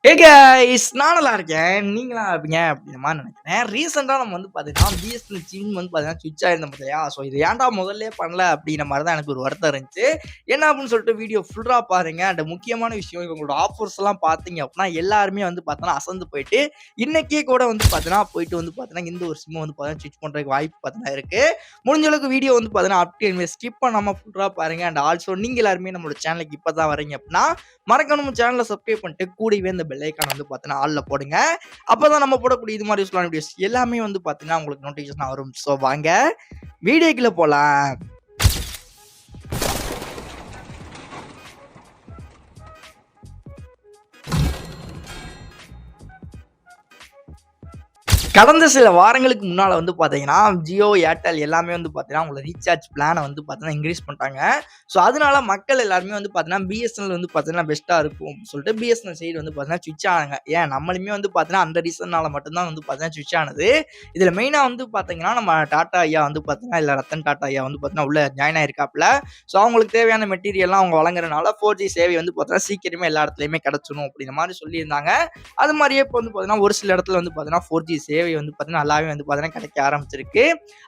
Hey guys, நான் நல்லா இருக்கேன். நீங்களா இருப்பீங்க அப்படின்ற மாதிரி நினைக்கிறேன். ரீசெண்டா நம்ம வந்து பார்த்தீங்கன்னா, பிஎஸ்என்எல் சிம் வந்து பார்த்தீங்கன்னா ஸ்விட்ச் ஆயிருந்தோம் பார்த்தியா? ஸோ இது ஏன்டா முதல்லயே பண்ணல அப்படின்ற மாதிரி தான் எனக்கு ஒரு வருத்தம் இருந்துச்சு. என்ன அப்படின்னு சொல்லிட்டு வீடியோ ஃபுல்லா பாருங்க. அண்ட் முக்கியமான விஷயம் இவங்களோட ஆஃபர்ஸ்லாம் பார்த்தீங்க அப்படின்னா, எல்லாருமே வந்து பார்த்தீங்கன்னா அசந்து போயிட்டு, இன்னைக்கே கூட வந்து பார்த்தீங்கன்னா போயிட்டு வந்து பார்த்தீங்கன்னா, இந்த ஒரு சிம்ம வந்து பார்த்தீங்கன்னா ஸ்விட்ச் பண்றதுக்கு வாய்ப்பு பார்த்தீங்கன்னா இருக்கு. முடிஞ்ச அளவுக்கு வீடியோ வந்து பார்த்தீங்கன்னா அப் டு ஸ்கிப் பண்ணாம ஃபுல்லா பாருங்க. அண்ட் ஆல்சோ நீங்க எல்லாருமே நம்மளோட சேனலுக்கு இப்போ தான் வரீங்க அப்படின்னா, மறக்காம நம்ம சேனலை சப்ஸ்கிரைப் பண்ணிட்டு கூடவே இந்த பெல் ஐக்கான் வந்து பார்த்தீங்கன்னா ஆல்ல போடுங்க. அப்பதான் நம்ம போடக்கூடிய இது மாதிரி யூஸ்ஃபுல்லான வீடியோஸ் எல்லாமே வந்து பார்த்தீங்கன்னா உங்களுக்கு நோட்டிஃபிகேஷன் வரும். ஸோ வாங்க வீடியோக்குள்ள போலாம். கடந்த சில வாரங்களுக்கு முன்னால வந்து பார்த்தீங்கன்னா, ஜியோ, ஏர்டெல் எல்லாமே வந்து பார்த்தீங்கன்னா, உங்களோட ரீசார்ஜ் பிளான வந்து பார்த்தீங்கன்னா இன்கிரீஸ் பண்ணிட்டாங்க. ஸோ அதனால மக்கள் எல்லாருமே வந்து பார்த்தீங்கன்னா, பிஎஸ்என்எல் வந்து பார்த்தீங்கன்னா பெஸ்ட்டா இருக்கும் அப்படின்னு சொல்லிட்டு பிஎஸ்என்எல் சைடு வந்து பார்த்தீங்கன்னா ஸ்விட்ச் ஆனாங்க. ஏன் நம்மளுமே வந்து பார்த்தீங்கன்னா அந்த ரீசன்னால மட்டும் தான் வந்து பார்த்தீங்கன்னா ஸ்விட்ச் ஆனது. இதில மெயினா வந்து பார்த்தீங்கன்னா, நம்ம டாடா ஐயா வந்து பார்த்தீங்கன்னா, இல்ல ரத்தன் டாடா ஐயா வந்து பார்த்தீங்கன்னா உள்ள ஜாயின் ஆயிருக்காப்ல. ஸோ அவங்களுக்கு தேவையான மெட்டீரியல்லாம் அவங்க வழங்குறனால 4G சேவை வந்து பார்த்தீங்கன்னா சீக்கிரமே எல்லா இடத்துலயுமே கிடைச்சிடும் அப்படின்ற மாதிரி சொல்லியிருந்தாங்க. அது மாதிரியே இப்போ வந்து பார்த்தீங்கன்னா, ஒரு சில இடத்துல வந்து பார்த்தீங்கன்னா 4G சேவை வந்து பார்த்தீங்கன்னா நல்லாவே வந்து பார்த்தீங்கன்னா கிடைக்க ஆரம்பிச்சிருக்கு.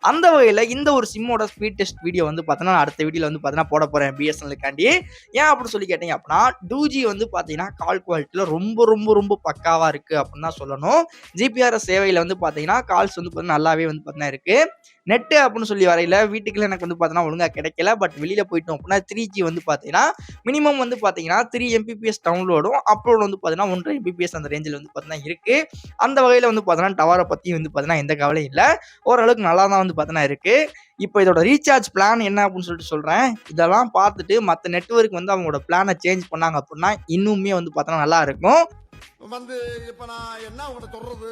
அந்த வகையில் இந்த ஒரு சிம்மோட ஸ்பீட் டெஸ்ட் வீடியோ வந்து பார்த்தீங்கன்னா அடுத்த வீடியோவில் வந்து பார்த்தீங்கன்னா போட போகிறேன் பிஎஸ்என்எல்காண்டி. ஏன் அப்படின்னு சொல்லி கேட்டீங்க அப்படின்னா, 2G வந்து பார்த்தீங்கன்னா கால் குவாலிட்டியில் ரொம்ப ரொம்ப ரொம்ப பக்காவாக இருக்குது அப்படின்னு தான் சொல்லணும். ஜிபிஆர்எஸ் சேவையில் வந்து பார்த்தீங்கன்னா கால்ஸ் வந்து பார்த்தீங்கன்னா நல்லாவே வந்து பார்த்தீங்கன்னா இருக்குது. நெட்டு அப்படின்னு சொல்லி வரையில வீட்டுக்குள்ள எனக்கு வந்து பார்த்தீங்கன்னா ஒழுங்காக கிடைக்கல. பட் வெளியில் போயிட்டோம் அப்படின்னா 3G வந்து பார்த்தீங்கன்னா மினிமம் வந்து பார்த்தீங்கன்னா 3 Mbps டவுன்லோடும், அப்லோட் வந்து பார்த்தீங்கன்னா 1.5 Mbps அந்த ரேஞ்சில் வந்து பார்த்தீங்கன்னா இருக்கு. அந்த வகையில் வந்து பார்த்தீங்கன்னா டவரை பற்றி வந்து பார்த்தீங்கன்னா எந்த கவலையும் இல்லை. ஓரளவுக்கு நல்லா தான் வந்து பார்த்தீங்கன்னா இருக்கு. இப்போ இதோட ரீசார்ஜ் பிளான் என்ன அப்படின்னு சொல்லிட்டு சொல்கிறேன். இதெல்லாம் பார்த்துட்டு மற்ற நெட்வொர்க் வந்து அவங்களோட பிளானை சேஞ்ச் பண்ணாங்க அப்படின்னா இன்னுமே வந்து பார்த்தீங்கன்னா நல்லா இருக்கும். வந்து இப்ப நான் என்ன உங்கள்கிட்ட சொல்றது,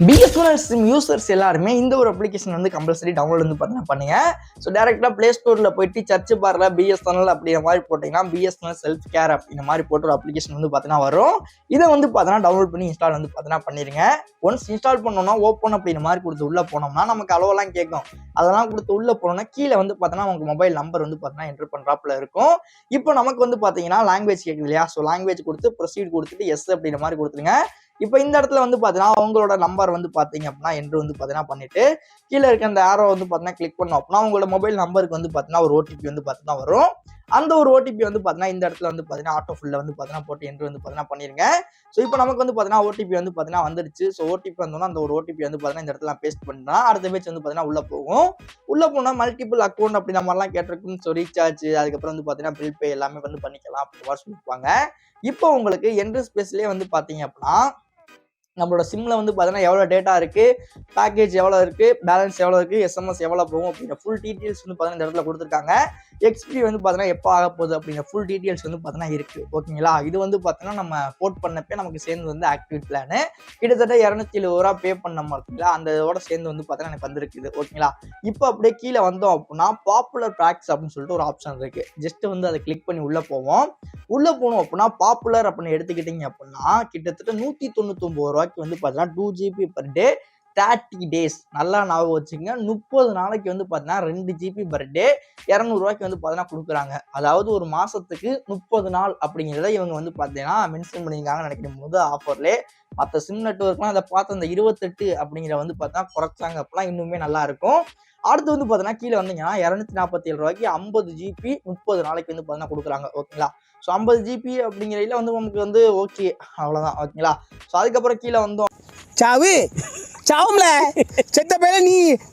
பிஎஸ்என்எல் சிம் யூசர்ஸ் எல்லாருமே இந்த ஒரு அப்ளிகேஷன் வந்து கம்பல்சரி டவுன்லோட் வந்து பார்த்தீங்கன்னா பண்ணுங்க. ஸோ டேரெக்டாக ப்ளே ஸ்டோரில் போயிட்டு சர்ச் பாரில் பிஎஸ்என்எல் அப்படிங்கிற மாதிரி போட்டிங்கன்னா பிஎஸ்என்எல் செல்ஃப் கேர் அப்படிங்கிற மாதிரி போட்டு ஒரு அப்ளிகேஷன் வந்து பார்த்தீங்கன்னா வரும். இதை வந்து பார்த்தீங்கன்னா டவுன்லோட் பண்ணி இன்ஸ்டால் வந்து பார்த்தீங்கன்னா பண்ணிடுங்க. ஒன்ஸ் இன்ஸ்டால் பண்ணோம்னா ஓப்பன் அப்படிங்கிற மாதிரி கொடுத்து உள்ளே போனோம்னா நமக்கு அளவெல்லாம் கேட்கும். அதெல்லாம் கொடுத்து உள்ளே போனோம்னா கீழே வந்து பார்த்தீங்கன்னா உங்களுக்கு மொபைல் நம்பர் வந்து பார்த்தீங்கன்னா என்ட்ரு பண்ணுறாப்புல இருக்கும். இப்போ நமக்கு வந்து பார்த்தீங்கன்னா லாங்குவேஜ் கேட்குது இல்லையா? ஸோ லாங்குவேஜ் கொடுத்து ப்ரொசீட் கொடுத்துட்டு எஸ் அப்படிங்கிற மாதிரி கொடுத்துருங்க. இப்போ இந்த இடத்துல வந்து பார்த்தீங்கன்னா உங்களோட நம்பர் வந்து பார்த்தீங்க அப்படின்னா என்ட்ரு வந்து பார்த்தீங்கன்னா பண்ணிட்டு கீழே இருக்க அந்த ஆரோ வந்து பார்த்தீங்கன்னா கிளிக் பண்ணோம் அப்படின்னா உங்களோட மொபைல் நம்பருக்கு வந்து பார்த்தீங்கன்னா ஒரு ஓடிபி வந்து பார்த்தீங்கன்னா வரும். அந்த ஒரு ஓடிபி வந்து பார்த்தீங்கன்னா இந்த இடத்துல வந்து பார்த்தீங்கன்னா ஆட்டோ ஃபுல்ல வந்து பார்த்தீங்கன்னா போட்டு என்ட்ரு வந்து பார்த்தீங்கன்னா பண்ணிருங்க. ஸோ இப்போ நமக்கு வந்து பார்த்தீங்கன்னா ஓடிபி வந்து பார்த்தீங்கன்னா வந்துருச்சு. ஸோ ஓடிபி வந்தோம்னா அந்த ஒரு ஓடிபி வந்து பார்த்தீங்கன்னா இந்த இடத்துல பேஸ்ட் பண்ணா அடுத்த பேஜ் வந்து பார்த்தீங்கன்னா உள்ள போகும். உள்ள போனால் மல்டிபிள் அக்கௌண்ட் அப்படி நம்ம எல்லாம் கேட்டிருக்கும். ஸோ ரீசார்ஜ் அதுக்கப்புறம் வந்து பார்த்தீங்கன்னா பில் பே எல்லாமே வந்து பண்ணிக்கலாம் அப்படி மாதிரி சொல்லியிருப்பாங்க. இப்போ உங்களுக்கு என்ட்ரு ஸ்பேஸ்லேயே வந்து பார்த்தீங்க அப்படின்னா நம்மளோட சிம்ல வந்து பார்த்தீங்கன்னா எவ்வளோ டேட்டா இருக்குது, பேக்கேஜ் எவ்வளோ இருக்குது, பேலன்ஸ் எவ்வளோ இருக்குது, எஸ்எம்எஸ் எவ்வளோ போகும் அப்படிங்கிற ஃபுல் டீட்டெயில்ஸ் வந்து பார்த்தீங்கன்னா இந்த இடத்துல கொடுத்துருக்காங்க. எக்ஸ்பி வந்து பார்த்தீங்கன்னா எப்போ ஆக போகுது அப்படிங்கிற ஃபுல் டீட்டெயில்ஸ் வந்து பார்த்தீங்கன்னா இருக்குது. ஓகேங்களா? இது வந்து பார்த்தீங்கன்னா நம்ம போர்ட் பண்ணப்பே நமக்கு சேர்ந்து வந்து ஆக்டிவேட் பிளானு கிட்டத்தட்ட 270 ரூபா பே பண்ண பார்த்தீங்களா, அந்த இதோட சேர்ந்து வந்து பார்த்தீங்கன்னா எனக்கு வந்திருக்குது. ஓகேங்களா? இப்போ அப்படியே கீழே வந்தோம் அப்படின்னா பாப்புலர் பேக்ஸ் அப்படின்னு சொல்லிட்டு ஒரு ஆப்ஷன் இருக்குது. ஜஸ்ட் வந்து அதை கிளிக் பண்ணி உள்ளே போவோம். உள்ளே போனோம் அப்படின்னா பாப்புலர் அப்படின்னு எடுத்துக்கிட்டீங்க அப்படின்னா கிட்டத்தட்ட 199 ரூபாய்க்கு வந்து பார்த்தீங்கன்னா 2GB பர் டே 30 டேஸ். நல்லா ஞாபகம் வச்சுக்கோங்க. 30 நாளைக்கு வந்து பார்த்தீங்கன்னா 2GB பர் டே 200 ரூபாய்க்கு வந்து பார்த்தீங்கன்னா கொடுக்குறாங்க. அதாவது ஒரு மாசத்துக்கு 30 நாள் அப்படிங்கிறத இவங்க வந்து பார்த்தீங்கன்னா மென்ஷன் பண்ணியிருக்காங்கன்னு நினைக்கும் போது ஆஃபர்லேயே மற்ற சிம் நெட்வொர்க்லாம் அதை பார்த்து அந்த 28 அப்படிங்கிற வந்து பார்த்தீங்கன்னா குறைச்சாங்க அப்படிலாம் இன்னுமே நல்லா இருக்கும். அடுத்து வந்து பார்த்தீங்கன்னா கீழே வந்தீங்கன்னா 247 ரூபாய்க்கு 50GB 30 நாளைக்கு வந்து பார்த்தீங்கன்னா கொடுக்குறாங்க. ஓகேங்களா? ஸோ 50GB அப்படிங்கிறதுல வந்து நமக்கு வந்து ஓகே அவ்வளோதான். ஓகேங்களா? ஸோ அதுக்கப்புறம் கீழே வந்தோம். சாவு சாவும்ல செத்த பையில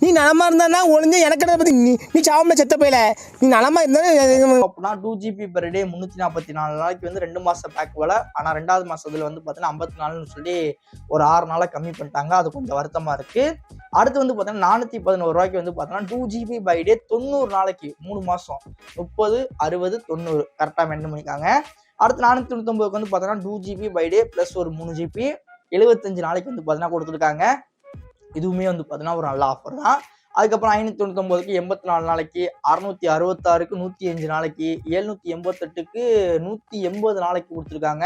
நீ நலமா இருந்தா ஒழிஞ்ச எனக்கு பத்தி நீ சாவும்ல செத்த பையில நீ நலமா இருந்தா அப்படின்னா 2GB பெர் டே 344 நாளைக்கு வந்து 2 மாசம் பேக் போல. ஆனால் 2வது மாசத்துல வந்து பார்த்தீங்கன்னா 54 சொல்லி ஒரு 6 நாளை கம்மி பண்ணிட்டாங்க. அது கொஞ்சம் வருத்தமா இருக்கு. அடுத்து வந்து பார்த்தீங்கன்னா 411 ரூபாய்க்கு வந்து பார்த்தீங்கன்னா 2GB பை டே 90 நாளைக்கு 3 மாசம் 30 60 90 கரெக்டாக மெயின்டைன் பண்ணிக்காங்க. அடுத்து 499 வந்து பார்த்தீங்கன்னா 2GB பை டே ப்ளஸ் ஒரு 3GB 75 நாளைக்கு வந்து பார்த்தீங்கன்னா கொடுத்துருக்காங்க. இதுவுமே வந்து பார்த்தீங்கன்னா ஒரு நல்ல ஆஃபர் தான். அதுக்கப்புறம் 599க்கு 84 நாளைக்கு, 666க்கு 105 நாளைக்கு, 788க்கு 180 நாளைக்கு கொடுத்துருக்காங்க.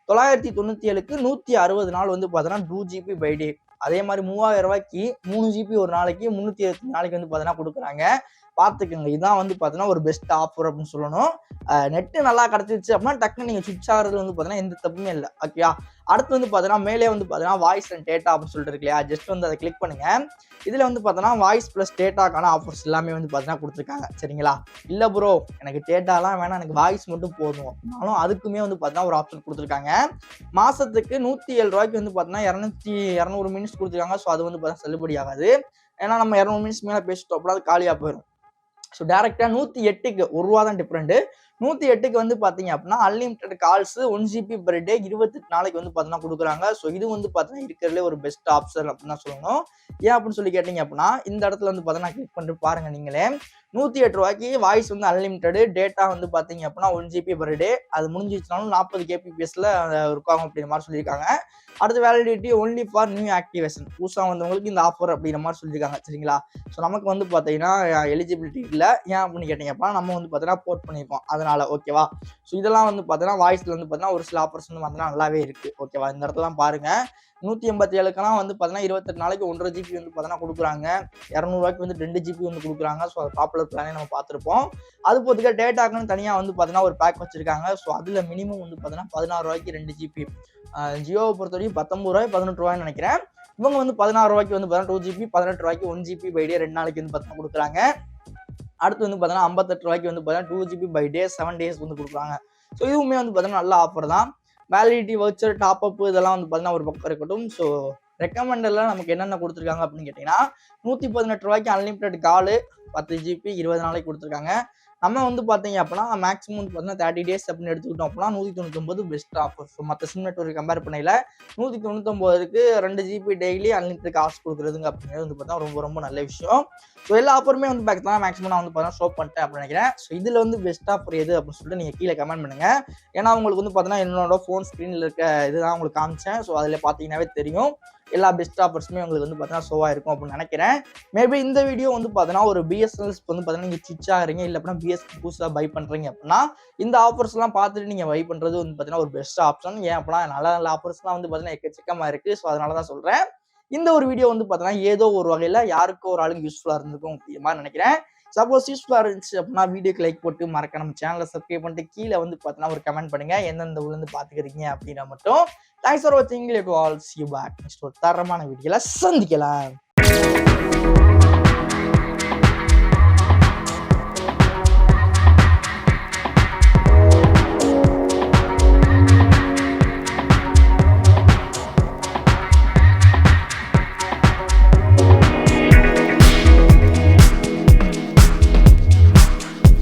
997க்கு 160 நாள் வந்து பார்த்தீங்கன்னா 2GB பை டே. அதே மாதிரி 3000 ரூபாய்க்கு 3GB ஒரு நாளைக்கு 320 நாளைக்கு வந்து பார்த்தீங்கன்னா கொடுக்குறாங்க. பார்த்துக்கோங்க. இதுதான் வந்து பார்த்தீங்கன்னா ஒரு பெஸ்ட் ஆஃபர் அப்படின்னு சொல்லணும். நெட்டு நல்லா கிடச்சிருச்சு அப்படின்னா டக்குன்னு நீங்கள் சுவிட்ச் ஆகிறது வந்து பார்த்தீங்கன்னா எந்த தப்புமே இல்லை. ஓகேயா? அடுத்து வந்து பார்த்தீங்கன்னா மேலே வந்து பார்த்தீங்கன்னா வாய்ஸ் அண்ட் டேட்டா அப்படின்னு சொல்லிட்டு இருக்கு இல்லையா? ஜஸ்ட் வந்து அதை கிளிக் பண்ணுங்க. இதில் வந்து பார்த்தோன்னா வாய்ஸ் ப்ளஸ் டேட்டாக்கான ஆஃபர்ஸ் எல்லாமே வந்து பார்த்தீங்கன்னா கொடுத்துருக்காங்க. சரிங்களா? இல்லை ப்ரோ எனக்கு டேட்டாலாம் வேணாம், எனக்கு வாய்ஸ் மட்டும் போதும் அப்படின்னாலும் அதுக்குமே வந்து பார்த்தீங்கன்னா ஒரு ஆப்ஷன் கொடுத்துருக்காங்க. மாதத்துக்கு ரூ. 107 வந்து பார்த்தீங்கன்னா 200 மினிட்ஸ் கொடுத்துருக்காங்க. ஸோ அது வந்து பார்த்தீங்கன்னா செல்லுபடி ஆகாது. ஏன்னா நம்ம 200 மினிட்ஸ் மேலே பேசிட்டோம் அப்படின்னா அது காலியாக போயிடும். ஸோ டேரெக்டாக 108க்கு ரூ. 1 தான் டிஃப்ரெண்ட்டு. 108க்கு வந்து பார்த்தீங்க அப்படின்னா unlimited calls 1 GB per day 28 நாளைக்கு வந்து பார்த்தீங்கன்னா கொடுக்குறாங்க. ஸோ இது வந்து பார்த்தீங்கன்னா இருக்கிறதுலே ஒரு பெஸ்ட் ஆப்ஷன் அப்படின்னு தான் சொல்லணும். ஏன் அப்படின்னு சொல்லி கேட்டிங்க அப்படின்னா இந்த இடத்துல வந்து பார்த்தீங்கன்னா கிளிக் பண்ணிட்டு பாருங்கள் நீங்களே. ரூ. 108 வாய்ஸ் வந்து அன்லிமிட்டடு, டேட்டா வந்து பார்த்தீங்க அப்படின்னா 1 GB பெர் டே. அது முடிஞ்சிச்சுனாலும் 40 kbps இருக்காங்க அப்படிங்கிற மாதிரி சொல்லியிருக்காங்க. அடுத்து validity only for new activation, புதுசாக வந்தவங்களுக்கு இந்த ஆஃபர் அப்படிங்கிற மாதிரி சொல்லியிருக்காங்க. சரிங்களா? ஸோ நமக்கு வந்து பார்த்தீங்கன்னா எலிஜிபிலிட்டி இல்லை. ஏன் அப்படின்னு கேட்டிங்க அப்படின்னா நம்ம வந்து பார்த்தீங்கன்னா போர்ட் பண்ணியிருக்கோம், அதனால ஓகேவா? ஸோ இதெல்லாம் வந்து பார்த்தீங்கன்னா வாய்ஸில் வந்து பார்த்தீங்கன்னா ஒரு சில ஆஃபர்ஸ் வந்து பார்த்தீங்கன்னா நல்லாவே இருக்குது. ஓகேவா? இந்த இடத்துலாம் பாருங்கள். 187க்கெல்லாம் வந்து பார்த்தீங்கன்னா 28 நாளைக்கு 1.5 GB வந்து பார்த்தீங்கன்னா கொடுக்குறாங்க. 200 வந்து 2 GB வந்து கொடுக்குறாங்க. ஸோ அது பாப்புலர் பிளானே நம்ம பார்த்துருப்போம். அது போதுக்க டேட்டாக்குன்னு தனியாக வந்து பார்த்தீங்கன்னா ஒரு பேக் வச்சிருக்காங்க. ஸோ அதில் மினிமம் வந்து பார்த்தீங்கன்னா 16 2 GB. ஜியோவை பொறுத்த வரைக்கும் 19 18 நினைக்கிறேன். இவங்க வந்து 16 வந்து பார்த்தீங்கன்னா 2 GB, 18 1 GB பை டே 2 நாளைக்கு வந்து பார்த்தீங்கன்னா கொடுக்குறாங்க. அடுத்து வந்து பார்த்தீங்கன்னா 58 வந்து பார்த்தீங்கன்னா 2 GB பை டே 7 days வந்து கொடுக்குறாங்க. ஸோ இதுவுமே வந்து பார்த்தீங்கன்னா நல்ல ஆஃபர் தான். வேலிடிட்டி வவுச்சர் டாப்அப் இதெல்லாம் வந்து பார்த்தீங்கன்னா ஒரு பக்கம் இருக்கட்டும். ஸோ ரெக்கமெண்டெல்லாம் நமக்கு என்னென்ன கொடுத்துருக்காங்க அப்படின்னு கேட்டிங்கன்னா ரூ. 118 அன்லிமிட்டட் காலு 10 GB 20 நாளைக்கு கொடுத்துருக்காங்க. நம்ம வந்து பார்த்தீங்க அப்படின்னா மேக்ஸிமம் வந்து பார்த்தீங்கன்னா 30 days அப்படின்னு எடுத்துக்கிட்டோம் அப்படின்னா 199 பெஸ்ட் ஆஃபர். ஸோ மற்ற சிம் நெட்வொர்க் கம்பேர் பண்ணையில் 199க்கு 2 GB டெய்லி அன்லிமிட்டட் காசு கொடுக்குறதுங்க அப்படிங்கிறது வந்து பார்த்தீங்கன்னா ரொம்ப ரொம்ப நல்ல விஷயம். ஸோ எல்லா ஆஃபருமே வந்து பார்த்தீங்கன்னா மேக்ஸிமம் நான் வந்து பார்த்தீங்கன்னா ஷோ பண்ணிட்டேன் அப்படின்னு நினைக்கிறேன். ஸோ இதில் வந்து பெஸ்ட் ஆஃபர் எது அப்படின்னு சொல்லிட்டு நீங்கள் கீழே கமெண்ட் பண்ணுங்கள். ஏன்னா உங்களுக்கு வந்து பார்த்தீங்கன்னா என்னோட ஃபோன் ஸ்க்ரீனில் இருக்க இதுதான் உங்களுக்கு காமிச்சேன். ஸோ அதில் பார்த்தீங்கன்னாவே தெரியும் எல்லா பெஸ்ட் ஆஃபர்ஸுமே உங்களுக்கு வந்து பார்த்தீங்கன்னா ஷோவாக இருக்கும் அப்படின்னு நினைக்கிறேன். மேபி இந்த வீடியோ வந்து பார்த்தீங்கன்னா ஒரு பிஎஸ்என்எல் வந்து பார்த்தீங்கன்னா நீங்கள் ஸ்விட்ச் ஆகிறீங்க, இல்லை அப்படின்னா பிஎஸ்என்எல் புதுசாக பை பண்ணுறீங்க அப்படின்னா இந்த ஆஃபர்ஸ்லாம் பார்த்துட்டு நீங்கள் பை பண்ணுறது வந்து பார்த்தீங்கன்னா ஒரு பெஸ்ட் ஆப்ஷன். ஏன் அப்படின்னா நல்ல நல்ல ஆஃபர்ஸ்லாம் வந்து பார்த்தீங்கன்னா எக்கச்சக்கமாக இருக்குது. ஸோ அதனால தான் சொல்கிறேன். இந்த ஒரு வீடியோ வந்து பார்த்தீங்கன்னா ஏதோ ஒரு வகையில் யாருக்கோ ஒரு ஆளுக்கு யூஸ்ஃபுல்லாக இருந்திருக்கும் அப்படிங்கிற மாதிரி நினைக்கிறேன். சப்போஸ் யூஸ்ஃபுல்லாக இருந்துச்சு அப்படின்னா வீடியோக்கு லைக் போட்டு மறக்க நம்ம சேனலை சப்ஸ்கிரைப் பண்ணிட்டு கீழே வந்து பார்த்தீங்கன்னா ஒரு கமெண்ட் பண்ணுங்கள் எந்தெந்த ஊர்லேருந்து பார்த்துக்கிறீங்க அப்படின்னா மட்டும். தேங்க்ஸ் ஃபார் வாட்சிங். Let all see you back. Next ஒரு தரமான வீடியோல சந்திக்கலாம்.